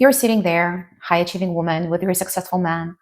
You're sitting there, high achieving woman with your successful man.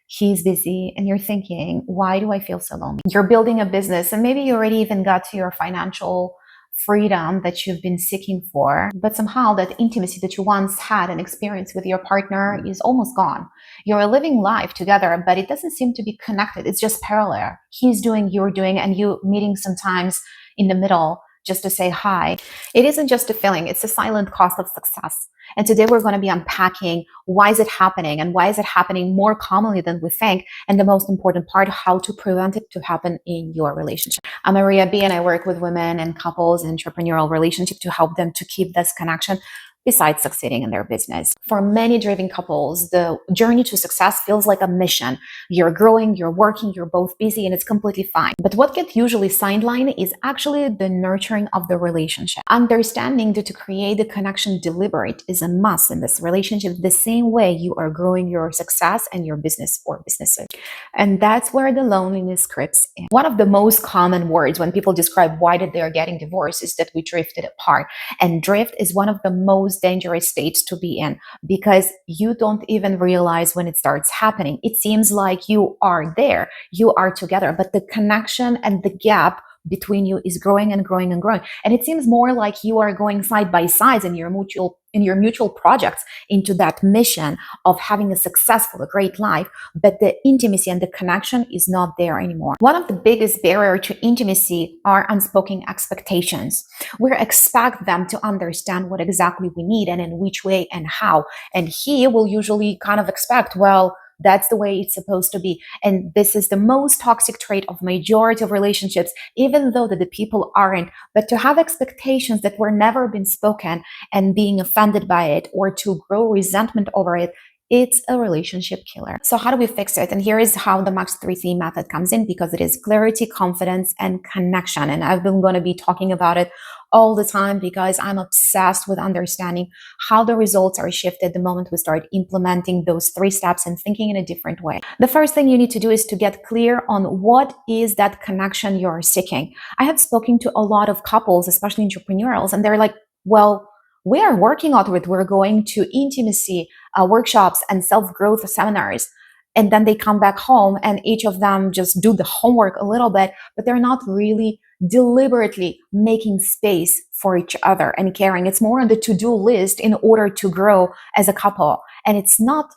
He's busy, and you're thinking, why do I feel so lonely? You're building a business, and maybe you already even got to your financial freedom that you've been seeking for, but somehow that intimacy that you once had and experienced with your partner is almost gone. You're living life together, but it doesn't seem to be connected. It's just parallel. He's doing, you're doing, and you meeting sometimes in the middle just to say hi. It isn't just a feeling, it's a silent cost of success. And today we're going to be unpacking why is it happening and why is it happening more commonly than we think. And the most important part, how to prevent it to happen in your relationship. I'm Maria B, and I work with women and couples in entrepreneurial relationship to help them to keep this connection besides succeeding in their business. For many driven couples, the journey to success feels like a mission. You're growing, you're working, you're both busy, and it's completely fine. But what gets usually sidelined is actually the nurturing of the relationship. Understanding that to create the connection deliberate is a must in this relationship, the same way you are growing your success and your business or businesses. And that's where the loneliness creeps in. One of the most common words when people describe why that they are getting divorced is that we drifted apart. And drift is one of the most dangerous states to be in because you don't even realize when it starts happening. It seems like you are there, you are together, but the connection and the gap between you is growing and growing and growing. And it seems more like you are going side by side in your mutual projects into that mission of having a successful, a great life, but the intimacy and the connection is not there anymore. One of the biggest barriers to intimacy are unspoken expectations. We expect them to understand what exactly we need and in which way and how. And he will usually kind of expect, well, that's the way it's supposed to be. And this is the most toxic trait of majority of relationships, even though that the people aren't. But to have expectations that were never been spoken and being offended by it or to grow resentment over it, it's a relationship killer. So how do we fix it? And here is how the Max 3C method comes in, because it is clarity, confidence, and connection. And I've been going to be talking about it all the time because I'm obsessed with understanding how the results are shifted the moment we start implementing those 3 steps and thinking in a different way. The first thing you need to do is to get clear on what is that connection you're seeking. I have spoken to a lot of couples, especially entrepreneurials, and they're like, well, we are working on it. We're going to intimacy workshops and self-growth seminars. And then they come back home and each of them just do the homework a little bit, but they're not really deliberately making space for each other and caring. It's more on the to-do list in order to grow as a couple. And it's not,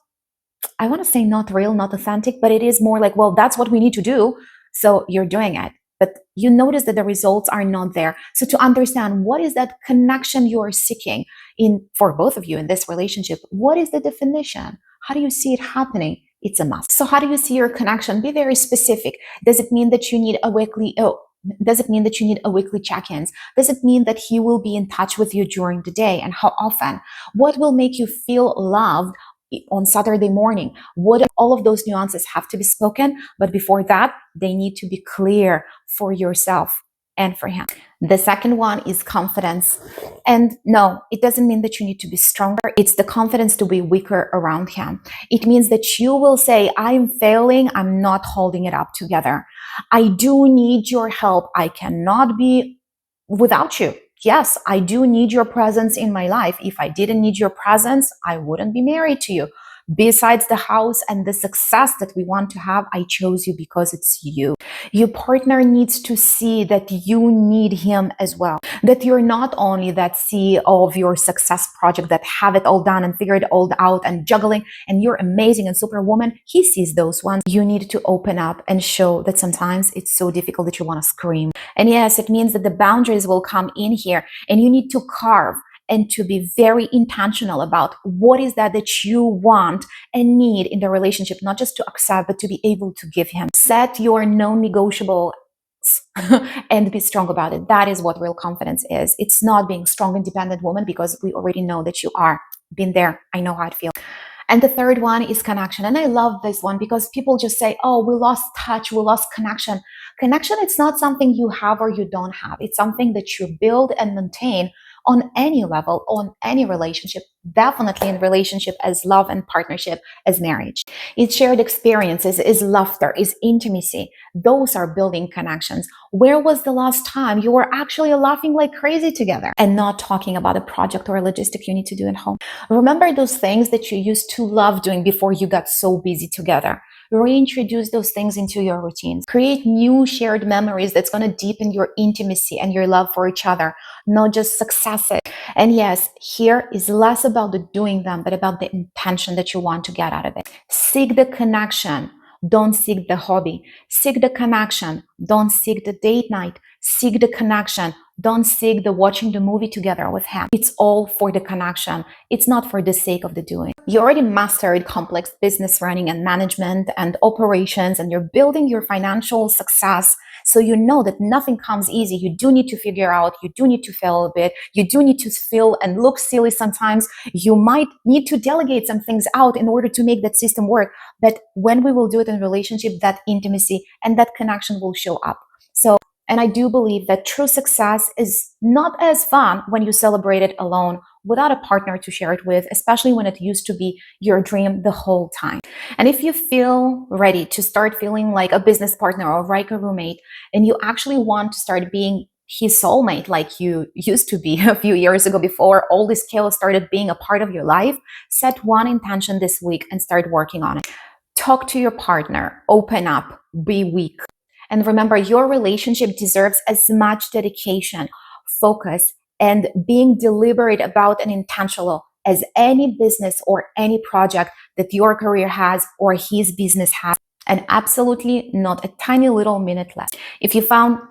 I want to say not real, not authentic, but it is more like, well, that's what we need to do. So you're doing it. But you notice that the results are not there. So to understand what is that connection you are seeking in for both of you in this relationship, what is the definition? How do you see it happening? It's a must. So how do you see your connection? Be very specific. Does it mean that you need a weekly check-ins? Does it mean that he will be in touch with you during the day, and how often? What will make you feel loved on Saturday morning? All of those nuances have to be spoken, but before that, they need to be clear for yourself and for him. The second one is confidence. And no, it doesn't mean that you need to be stronger. It's the confidence to be weaker around him. It means that you will say, I'm failing. I'm not holding it up together. I do need your help. I cannot be without you. Yes, I do need your presence in my life. If I didn't need your presence, I wouldn't be married to you. Besides the house and the success that we want to have, I chose you because it's you. Your partner needs to see that you need him as well. That you're not only that CEO of your success project that have it all done and figure it all out and juggling and you're amazing and superwoman. He sees those ones. You need to open up and show that sometimes it's so difficult that you want to scream. And yes, it means that the boundaries will come in here and you need to carve and to be very intentional about what is that you want and need in the relationship, not just to accept, but to be able to give him. Set your non-negotiable and be strong about it. That is what real confidence is. It's not being strong, independent woman, because we already know that you are. Been there. I know how it feels. And the third one is connection. And I love this one because people just say, oh, we lost touch, we lost connection. Connection, it's not something you have or you don't have. It's something that you build and maintain on any level, on any relationship, definitely in relationship, as love and partnership, as marriage. It's shared experiences, is laughter, is intimacy. Those are building connections. Where was the last time you were actually laughing like crazy together and not talking about a project or a logistic you need to do at home? Remember those things that you used to love doing before you got so busy together. Reintroduce those things into your routines. Create new shared memories that's going to deepen your intimacy and your love for each other, not just successes. And yes, here is less about the doing them, but about the intention that you want to get out of it. Seek the connection. Don't seek the hobby. Seek the connection. Don't seek the date night. Seek the connection. Don't seek the watching the movie together with him. It's all for the connection. It's not for the sake of the doing. You already mastered complex business running and management and operations, and you're building your financial success. So you know that nothing comes easy. You do need to figure out, you do need to fail a bit, you do need to feel and look silly sometimes. You might need to delegate some things out in order to make that system work. But when we will do it in relationship, that intimacy and that connection will show up. And I do believe that true success is not as fun when you celebrate it alone without a partner to share it with, especially when it used to be your dream the whole time. And if you feel ready to start feeling like a business partner or like a roommate, and you actually want to start being his soulmate like you used to be a few years ago before all this chaos started being a part of your life, set one intention this week and start working on it. Talk to your partner, open up, be weak. And remember, your relationship deserves as much dedication, focus, and being deliberate about and intentional as any business or any project that your career has or his business has. And absolutely not a tiny little minute less. If you found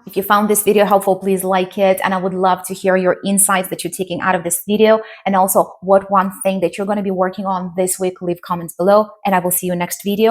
this video helpful, please like it. And I would love to hear your insights that you're taking out of this video. And also what one thing that you're going to be working on this week, leave comments below. And I will see you next video.